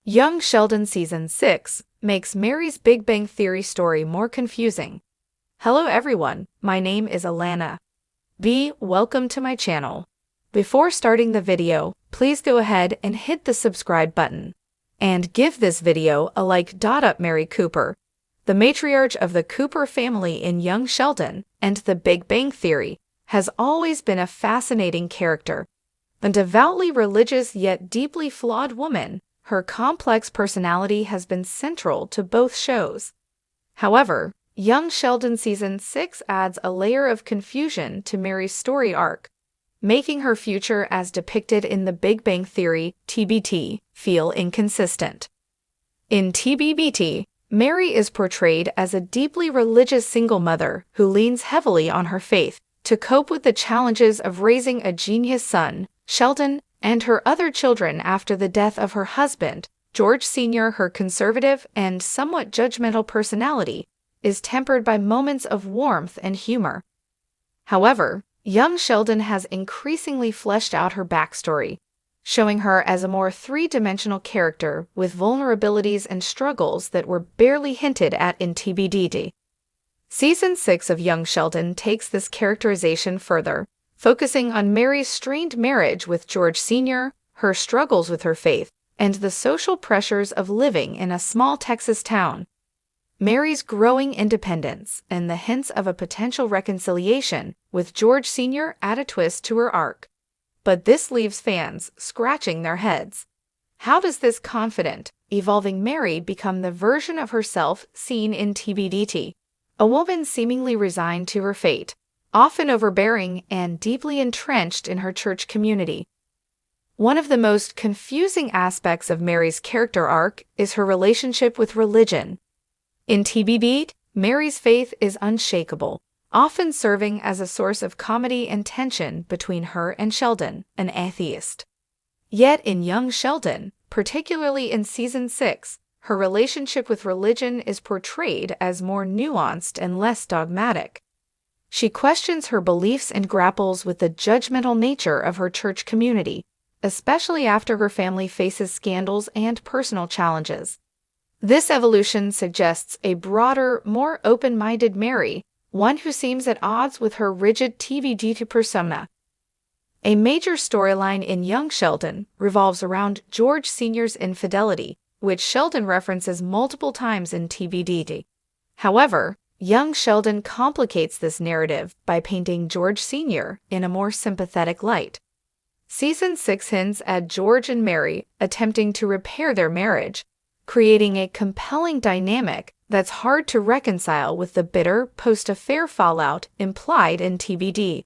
Young Sheldon Season 6 makes Mary's Big Bang Theory story more confusing. Hello everyone, my name is Alana. Welcome to my channel. Before starting the video, please go ahead and hit the subscribe button. And give this video a like. Up Mary Cooper, the matriarch of the Cooper family in Young Sheldon and the Big Bang Theory, has always been a fascinating character. A devoutly religious yet deeply flawed woman, her complex personality has been central to both shows. However, Young Sheldon Season 6 adds a layer of confusion to Mary's story arc, making her future as depicted in the Big Bang Theory (TBT) feel inconsistent. In TBT, Mary is portrayed as a deeply religious single mother who leans heavily on her faith to cope with the challenges of raising a genius son, Sheldon, and her other children after the death of her husband, George Sr. Her conservative and somewhat judgmental personality is tempered by moments of warmth and humor. However, Young Sheldon has increasingly fleshed out her backstory, showing her as a more three-dimensional character with vulnerabilities and struggles that were barely hinted at in TBT. Season 6 of Young Sheldon takes this characterization further, focusing on Mary's strained marriage with George Sr., her struggles with her faith, and the social pressures of living in a small Texas town. Mary's growing independence and the hints of a potential reconciliation with George Sr. add a twist to her arc. But this leaves fans scratching their heads. How does this confident, evolving Mary become the version of herself seen in TBT? A woman seemingly resigned to her fate, often overbearing and deeply entrenched in her church community. One of the most confusing aspects of Mary's character arc is her relationship with religion. In TBT, Mary's faith is unshakable, often serving as a source of comedy and tension between her and Sheldon, an atheist. Yet in Young Sheldon, particularly in Season 6, her relationship with religion is portrayed as more nuanced and less dogmatic. She questions her beliefs and grapples with the judgmental nature of her church community, especially after her family faces scandals and personal challenges. This evolution suggests a broader, more open-minded Mary, one who seems at odds with her rigid TBT persona. A major storyline in Young Sheldon revolves around George Sr.'s infidelity, which Sheldon references multiple times in TBT. However, Young Sheldon complicates this narrative by painting George Sr. in a more sympathetic light. Season 6 hints at George and Mary attempting to repair their marriage, creating a compelling dynamic that's hard to reconcile with the bitter post-affair fallout implied in TBT.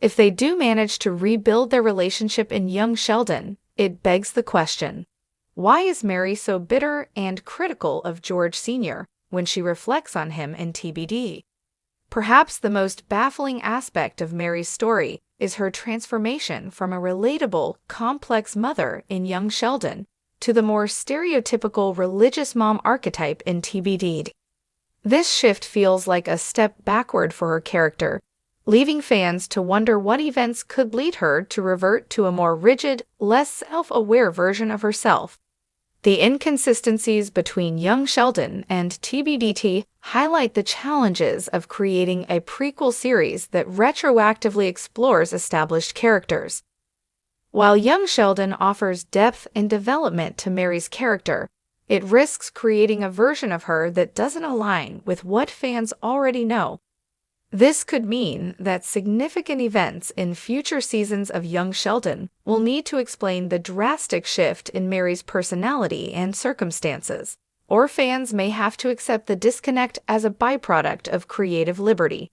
If they do manage to rebuild their relationship in Young Sheldon, it begs the question, why is Mary so bitter and critical of George Sr. when she reflects on him in TBT? Perhaps the most baffling aspect of Mary's story is her transformation from a relatable, complex mother in Young Sheldon to the more stereotypical religious mom archetype in TBT. This shift feels like a step backward for her character, leaving fans to wonder what events could lead her to revert to a more rigid, less self-aware version of herself. The inconsistencies between Young Sheldon and TBT highlight the challenges of creating a prequel series that retroactively explores established characters. While Young Sheldon offers depth and development to Mary's character, it risks creating a version of her that doesn't align with what fans already know. This could mean that significant events in future seasons of Young Sheldon will need to explain the drastic shift in Mary's personality and circumstances, or fans may have to accept the disconnect as a byproduct of creative liberty.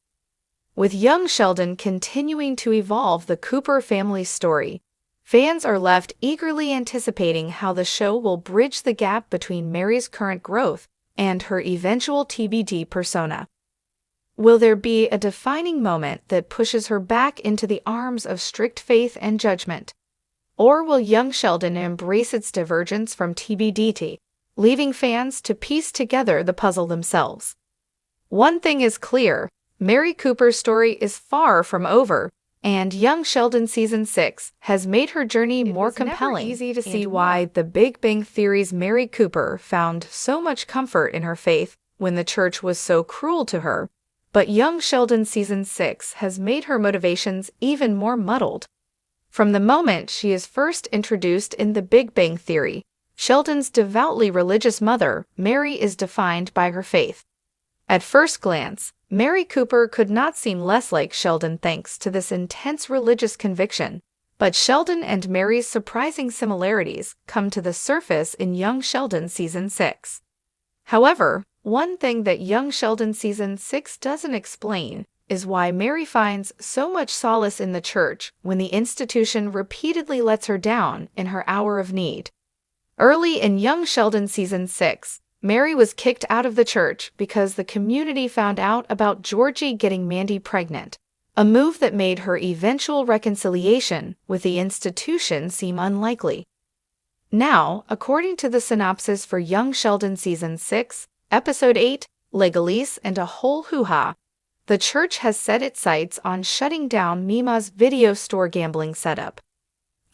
With Young Sheldon continuing to evolve the Cooper family's story, fans are left eagerly anticipating how the show will bridge the gap between Mary's current growth and her eventual TBT persona. Will there be a defining moment that pushes her back into the arms of strict faith and judgment? Or will Young Sheldon embrace its divergence from TBT, leaving fans to piece together the puzzle themselves? One thing is clear, Mary Cooper's story is far from over, And young Sheldon Season 6 has made her journey more compelling. It's easy to see why The Big Bang Theory's Mary Cooper found so much comfort in her faith when the church was so cruel to her. But young Sheldon Season 6 has made her motivations even more muddled. From the moment she is first introduced in The Big Bang Theory, Sheldon's devoutly religious mother, Mary, is defined by her faith. At first glance, Mary Cooper could not seem less like Sheldon thanks to this intense religious conviction, but Sheldon and Mary's surprising similarities come to the surface in young Sheldon Season 6. However, one thing that young Sheldon Season 6 doesn't explain is why Mary finds so much solace in the church when the institution repeatedly lets her down in her hour of need. Early in young Sheldon Season 6, Mary was kicked out of the church because the community found out about Georgie getting Mandy pregnant, a move that made her eventual reconciliation with the institution seem unlikely. Now, according to the synopsis for young Sheldon Season 6, Episode 8, Legalese and a Whole Hoo-Ha, the church has set its sights on shutting down Mima's video store gambling setup.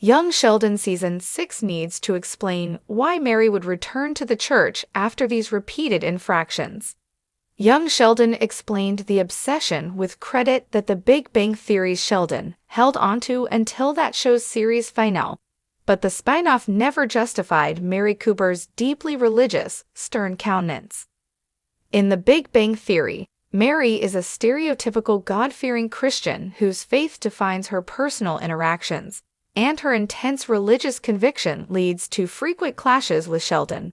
Young Sheldon Season 6 needs to explain why Mary would return to the church after these repeated infractions. Young Sheldon explained the obsession with credit that The Big Bang Theory's Sheldon held onto until that show's series finale, but the spin-off never justified Mary Cooper's deeply religious, stern countenance. In The Big Bang Theory, Mary is a stereotypical God-fearing Christian whose faith defines her personal interactions, and her intense religious conviction leads to frequent clashes with Sheldon.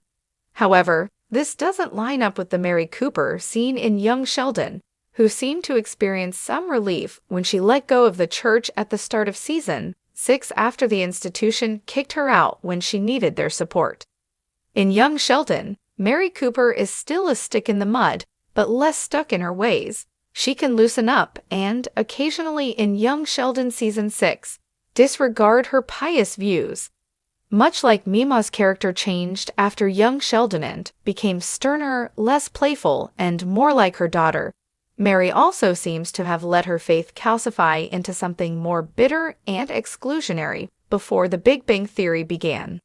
However, this doesn't line up with the Mary Cooper seen in young Sheldon, who seemed to experience some relief when she let go of the church at the start of Season 6 after the institution kicked her out when she needed their support. In young Sheldon, Mary Cooper is still a stick in the mud, but less stuck in her ways. She can loosen up and, occasionally in young Sheldon Season 6, disregard her pious views. Much like Mima's character changed after young Sheldon and became sterner, less playful, and more like her daughter, Mary also seems to have let her faith calcify into something more bitter and exclusionary before The Big Bang Theory began.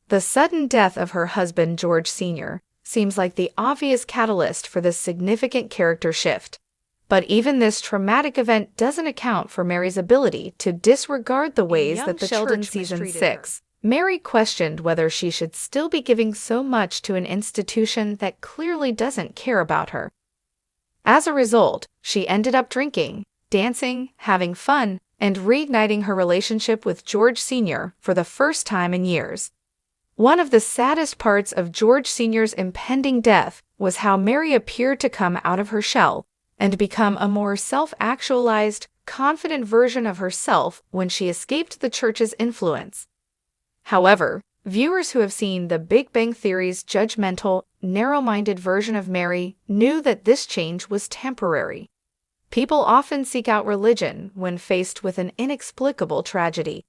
The sudden death of her husband George Sr. seems like the obvious catalyst for this significant character shift. But even this traumatic event doesn't account for Mary's ability to disregard the ways that the Sheldon Season 6. Mary questioned whether she should still be giving so much to an institution that clearly doesn't care about her. As a result, she ended up drinking, dancing, having fun, and reigniting her relationship with George Sr. for the first time in years. One of the saddest parts of George Sr.'s impending death was how Mary appeared to come out of her shell and become a more self-actualized, confident version of herself when she escaped the church's influence. However, viewers who have seen The Big Bang Theory's judgmental, narrow-minded version of Mary knew that this change was temporary. People often seek out religion when faced with an inexplicable tragedy.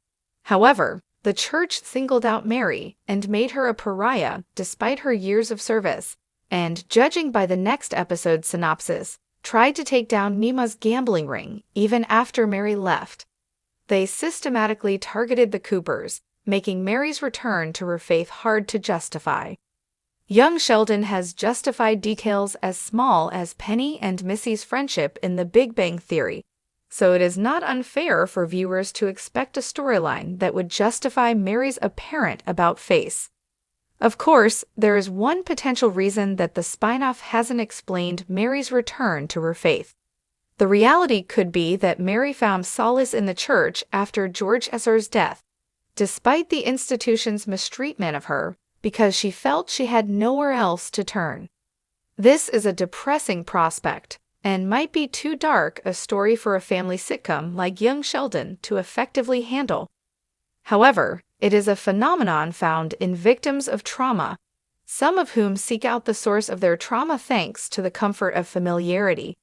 However, the church singled out Mary and made her a pariah despite her years of service, and, judging by the next episode's synopsis, tried to take down Mima's gambling ring even after Mary left. They systematically targeted the Coopers, making Mary's return to her faith hard to justify. Young Sheldon has justified details as small as Penny and Missy's friendship in The Big Bang Theory, so it is not unfair for viewers to expect a storyline that would justify Mary's apparent about-face. Of course, there is one potential reason that the spin-off hasn't explained Mary's return to her faith. The reality could be that Mary found solace in the church after George Sr's death, despite the institution's mistreatment of her, because she felt she had nowhere else to turn. This is a depressing prospect, and might be too dark a story for a family sitcom like Young Sheldon to effectively handle. However, it is a phenomenon found in victims of trauma, some of whom seek out the source of their trauma thanks to the comfort of familiarity.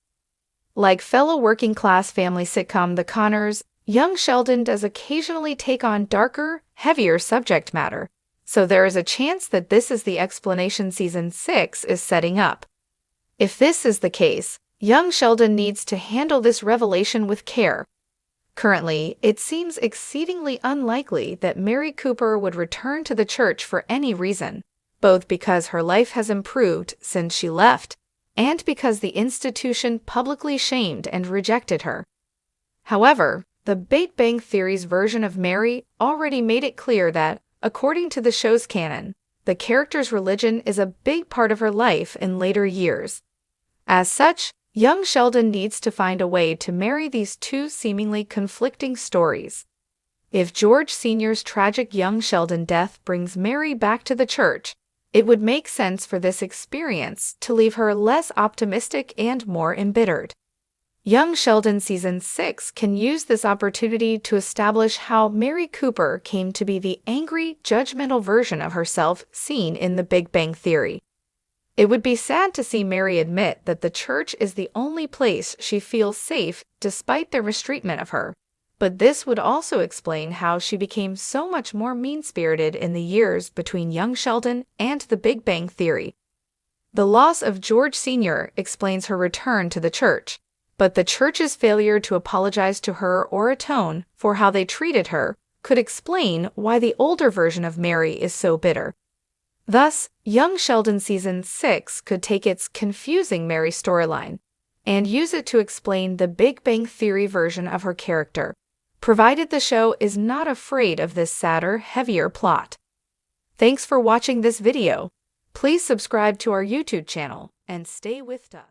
Like fellow working-class family sitcom The Connors, Young Sheldon does occasionally take on darker, heavier subject matter, so there is a chance that this is the explanation Season 6 is setting up. If this is the case, Young Sheldon needs to handle this revelation with care. Currently, it seems exceedingly unlikely that Mary Cooper would return to the church for any reason, both because her life has improved since she left and because the institution publicly shamed and rejected her. However, the Big Bang Theory's version of Mary already made it clear that, according to the show's canon, the character's religion is a big part of her life in later years. As such, young Sheldon needs to find a way to marry these two seemingly conflicting stories. If George Sr.'s tragic young Sheldon death brings Mary back to the church, it would make sense for this experience to leave her less optimistic and more embittered. Young Sheldon Season 6 can use this opportunity to establish how Mary Cooper came to be the angry, judgmental version of herself seen in The Big Bang Theory. It would be sad to see Mary admit that the church is the only place she feels safe despite their mistreatment of her, but this would also explain how she became so much more mean-spirited in the years between young Sheldon and The Big Bang Theory. The loss of George Sr. explains her return to the church, but the church's failure to apologize to her or atone for how they treated her could explain why the older version of Mary is so bitter. Thus, young Sheldon Season 6 could take its confusing Mary storyline and use it to explain the Big Bang Theory version of her character, provided the show is not afraid of this sadder, heavier plot. Thanks for watching this video. Please subscribe to our YouTube channel and stay with us.